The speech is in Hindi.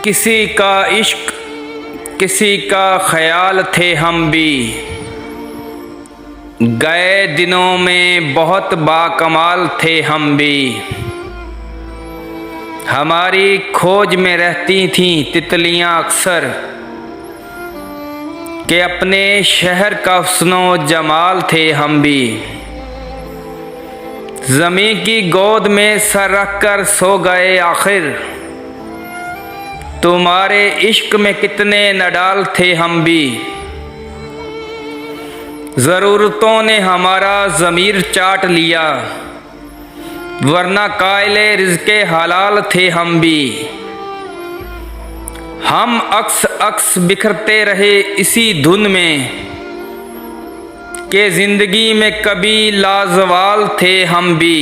किसी का इश्क किसी का ख्याल थे हम भी, गए दिनों में बहुत बाकमाल थे हम भी। हमारी खोज में रहती थीं तितलियां अक्सर, कि अपने शहर का हुस्नो जमाल थे हम भी। ज़मीं की गोद में सर रख कर सो गए आखिर, तुम्हारे इश्क में कितने नडाल थे हम भी। ज़रूरतों ने हमारा ज़मीर चाट लिया, वरना कायले रिज़्क़े हलाल थे हम भी। हम अक्स अक्स बिखरते रहे इसी धुन में, कि ज़िंदगी में कभी लाज़वाल थे हम भी।